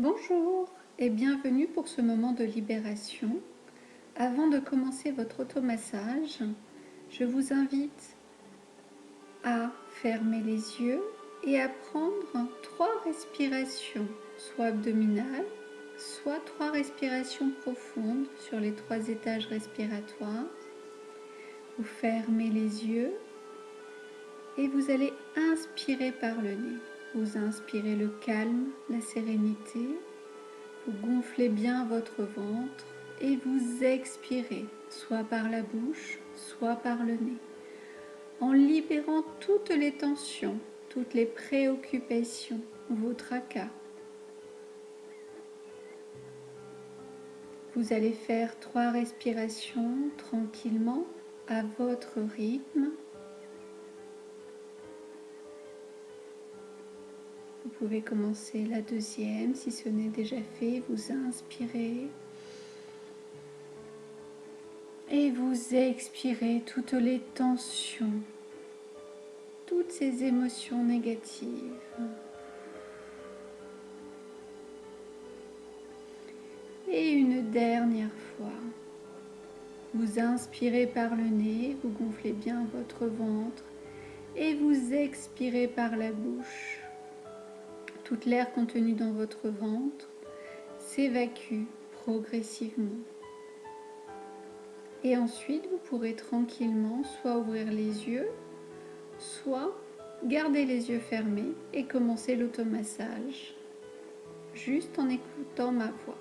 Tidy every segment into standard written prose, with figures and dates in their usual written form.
Bonjour et bienvenue pour ce moment de libération. Avant de commencer votre automassage, je vous invite à fermer les yeux et à prendre 3 respirations, soit abdominales, soit 3 respirations profondes sur les 3 étages respiratoires. Vous fermez les yeux et vous allez inspirer par le nez. Vous inspirez le calme, la sérénité. Vous gonflez bien votre ventre et vous expirez, soit par la bouche, soit par le nez, en libérant toutes les tensions, toutes les préoccupations, vos tracas. Vous allez faire 3 respirations tranquillement à votre rythme. Vous pouvez commencer la deuxième si ce n'est déjà fait. Vous inspirez et vous expirez toutes les tensions, toutes ces émotions négatives. Et une dernière fois, vous inspirez par le nez, vous gonflez bien votre ventre et vous expirez par la bouche. Toute l'air contenu dans votre ventre s'évacue progressivement. Et ensuite, vous pourrez tranquillement soit ouvrir les yeux, soit garder les yeux fermés et commencer l'automassage, juste en écoutant ma voix.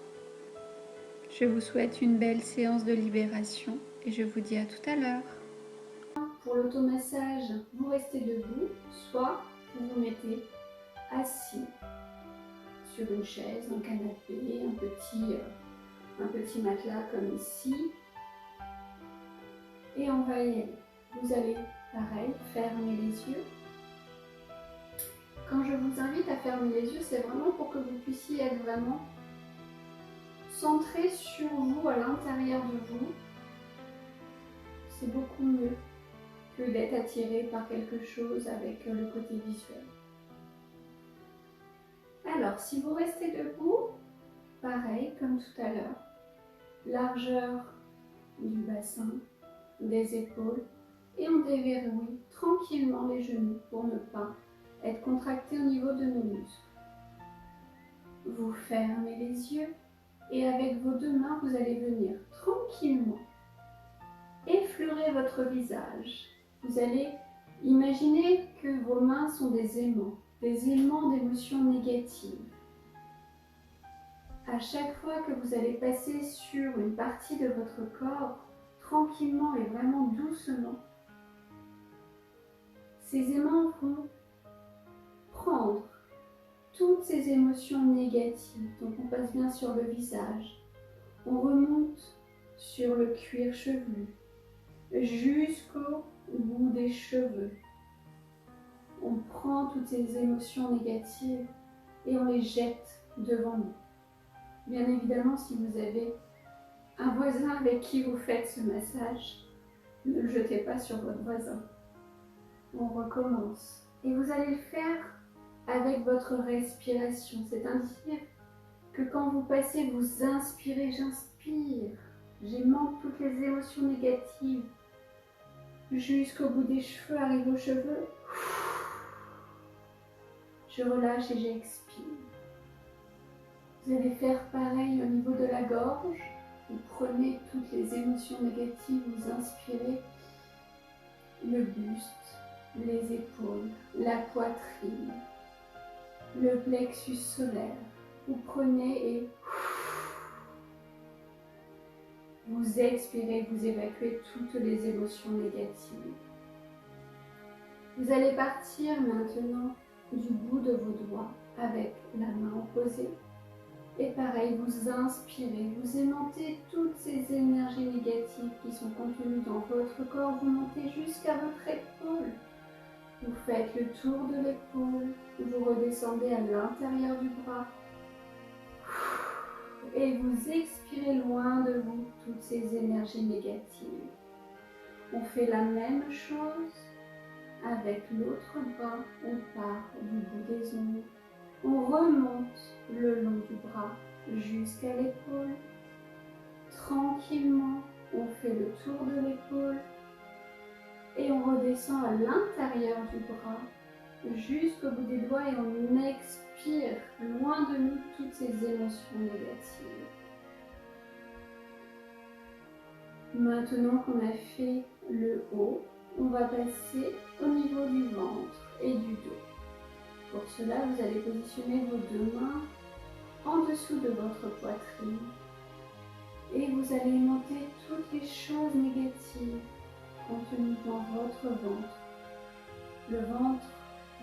Je vous souhaite une belle séance de libération et je vous dis à tout à l'heure. Pour l'automassage, vous restez debout, soit vous vous mettez assis sur une chaise, un canapé, un petit matelas comme ici. Et on va y aller. Vous allez, pareil, fermer les yeux. Quand je vous invite à fermer les yeux, c'est vraiment pour que vous puissiez être vraiment centré sur vous, à l'intérieur de vous. C'est beaucoup mieux que d'être attiré par quelque chose avec le côté visuel. Alors, si vous restez debout, pareil, comme tout à l'heure, largeur du bassin, des épaules, et on déverrouille tranquillement les genoux pour ne pas être contracté au niveau de nos muscles. Vous fermez les yeux et avec vos 2 mains, vous allez venir tranquillement effleurer votre visage. Vous allez imaginer que vos mains sont des aimants d'émotions négatives. À chaque fois que vous allez passer sur une partie de votre corps, tranquillement et vraiment doucement, ces aimants vont prendre toutes ces émotions négatives. Donc on passe bien sur le visage, on remonte sur le cuir chevelu, jusqu'au bout des cheveux. On prend toutes ces émotions négatives et on les jette devant nous. Bien évidemment, si vous avez un voisin avec qui vous faites ce massage, ne le jetez pas sur votre voisin. On recommence. Et vous allez le faire avec votre respiration. C'est-à-dire que quand vous passez, vous inspirez, j'inspire. J'aimante toutes les émotions négatives. Jusqu'au bout des cheveux, arrive aux cheveux. Je relâche et j'expire. Vous allez faire pareil au niveau de la gorge. Vous prenez toutes les émotions négatives, vous inspirez le buste, les épaules, la poitrine, le plexus solaire. Vous prenez et vous expirez, vous évacuez toutes les émotions négatives. Vous allez partir maintenant du bout de vos doigts avec la main opposée. Et pareil, vous inspirez, vous aimantez toutes ces énergies négatives qui sont contenues dans votre corps. Vous montez jusqu'à votre épaule. Vous faites le tour de l'épaule. Vous redescendez à l'intérieur du bras. Et vous expirez loin de vous toutes ces énergies négatives. On fait la même chose avec l'autre bras. On part du bout des ongles. On remonte le long du bras jusqu'à l'épaule. Tranquillement, on fait le tour de l'épaule et on redescend à l'intérieur du bras jusqu'au bout des doigts et on expire loin de nous toutes ces émotions négatives. Maintenant qu'on a fait le haut, on va passer au niveau du ventre et du dos. Pour cela, vous allez positionner vos deux mains en dessous de votre poitrine et vous allez monter toutes les choses négatives contenues dans votre ventre. Le ventre,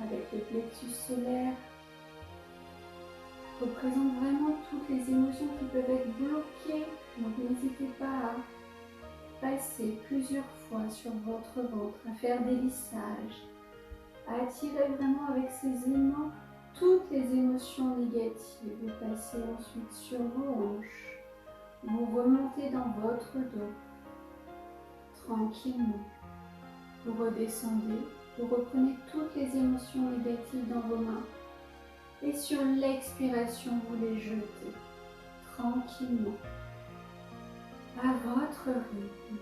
avec le plexus solaire, représente vraiment toutes les émotions qui peuvent être bloquées. Donc n'hésitez pas à passer plusieurs fois sur votre ventre, à faire des lissages, à attirer vraiment avec ces aimants toutes les émotions négatives. Vous passez ensuite sur vos hanches, vous remontez dans votre dos, tranquillement. Vous redescendez, vous reprenez toutes les émotions négatives dans vos mains et sur l'expiration, vous les jetez tranquillement à votre rythme.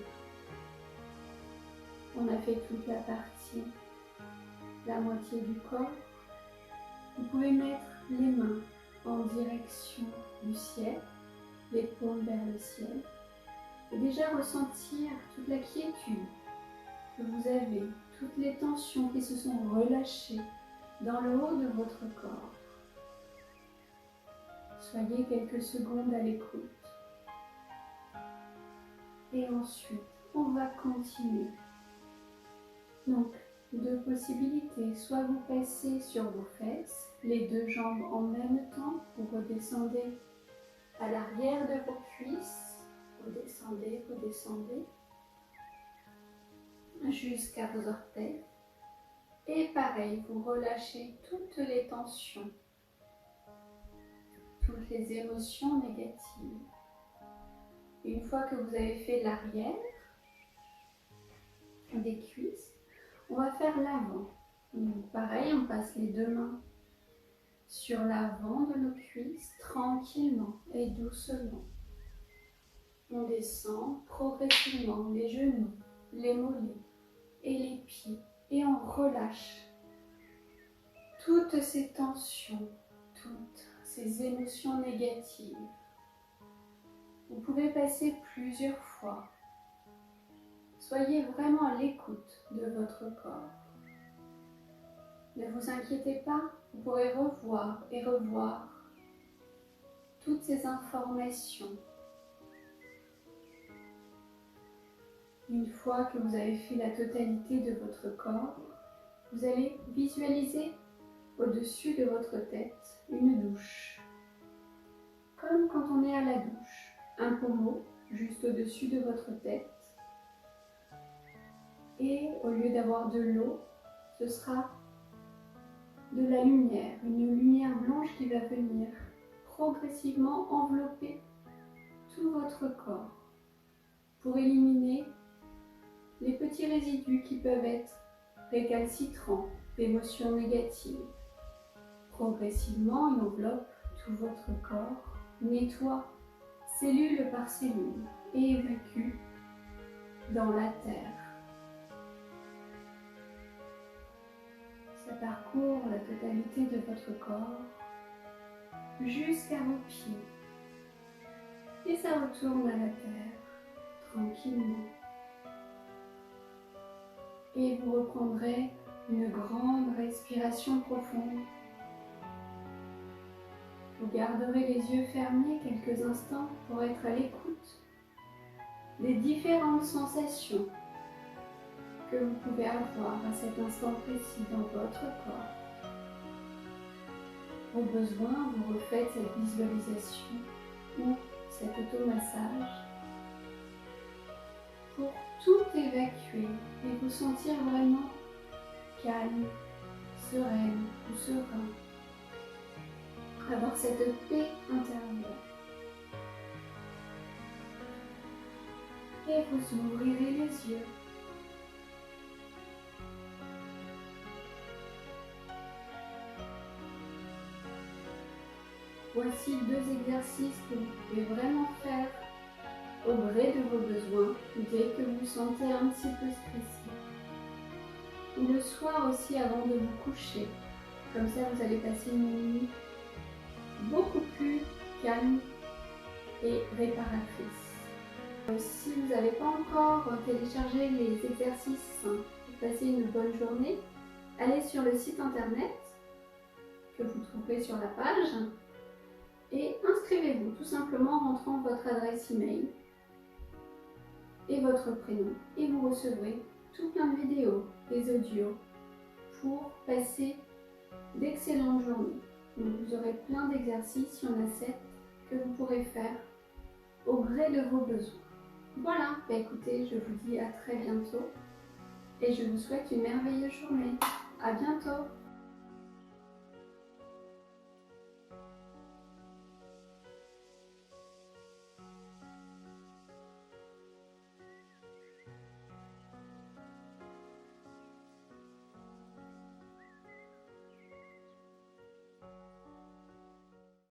On a fait toute la partie, la moitié du corps. Vous pouvez mettre les mains en direction du ciel, les paumes vers le ciel, et déjà ressentir toute la quiétude que vous avez, toutes les tensions qui se sont relâchées dans le haut de votre corps. Soyez quelques secondes à l'écoute. Et ensuite, on va continuer. Donc, deux possibilités. Soit vous passez sur vos fesses, les deux jambes en même temps. Vous redescendez à l'arrière de vos cuisses. Redescendez, redescendez. Jusqu'à vos orteils. Et pareil, vous relâchez toutes les tensions, toutes les émotions négatives. Une fois que vous avez fait l'arrière des cuisses, on va faire l'avant. Donc pareil, on passe les deux mains sur l'avant de nos cuisses, tranquillement et doucement. On descend progressivement les genoux, les mollets et les pieds. Et on relâche toutes ces tensions, toutes ces émotions négatives. Vous pouvez passer plusieurs fois. Soyez vraiment à l'écoute de votre corps. Ne vous inquiétez pas, vous pourrez revoir et revoir toutes ces informations. Une fois que vous avez fait la totalité de votre corps, vous allez visualiser au-dessus de votre tête une douche. Comme quand on est à la douche, un pommeau juste au-dessus de votre tête. Et au lieu d'avoir de l'eau, ce sera de la lumière, une lumière blanche qui va venir progressivement envelopper tout votre corps pour éliminer les petits résidus qui peuvent être récalcitrants d'émotions négatives. Progressivement, il enveloppe tout votre corps, nettoie cellule par cellule et évacue dans la terre. Ça parcourt la totalité de votre corps jusqu'à vos pieds et ça retourne à la terre tranquillement. Et vous reprendrez une grande respiration profonde. Vous garderez les yeux fermés quelques instants pour être à l'écoute des différentes sensations que vous pouvez avoir à cet instant précis dans votre corps. Au besoin, vous refaites cette visualisation ou cet automassage pour tout évacuer et vous sentir vraiment calme, sereine ou serein. Avoir cette paix intérieure. Et vous ouvrirez les yeux. Voici 2 exercices que vous pouvez vraiment faire au gré de vos besoins dès que vous vous sentez un petit peu stressé. Ou le soir aussi avant de vous coucher. Comme ça, vous allez passer une nuit beaucoup plus calme et réparatrice. Si vous n'avez pas encore téléchargé les exercices pour passer une bonne journée, allez sur le site internet que vous trouverez sur la page et inscrivez-vous tout simplement en rentrant votre adresse email et votre prénom et vous recevrez tout plein de vidéos, des audios pour passer d'excellentes journées. Donc vous aurez plein d'exercices, il y en a 7 que vous pourrez faire au gré de vos besoins. Voilà, écoutez, je vous dis à très bientôt et je vous souhaite une merveilleuse journée. À bientôt!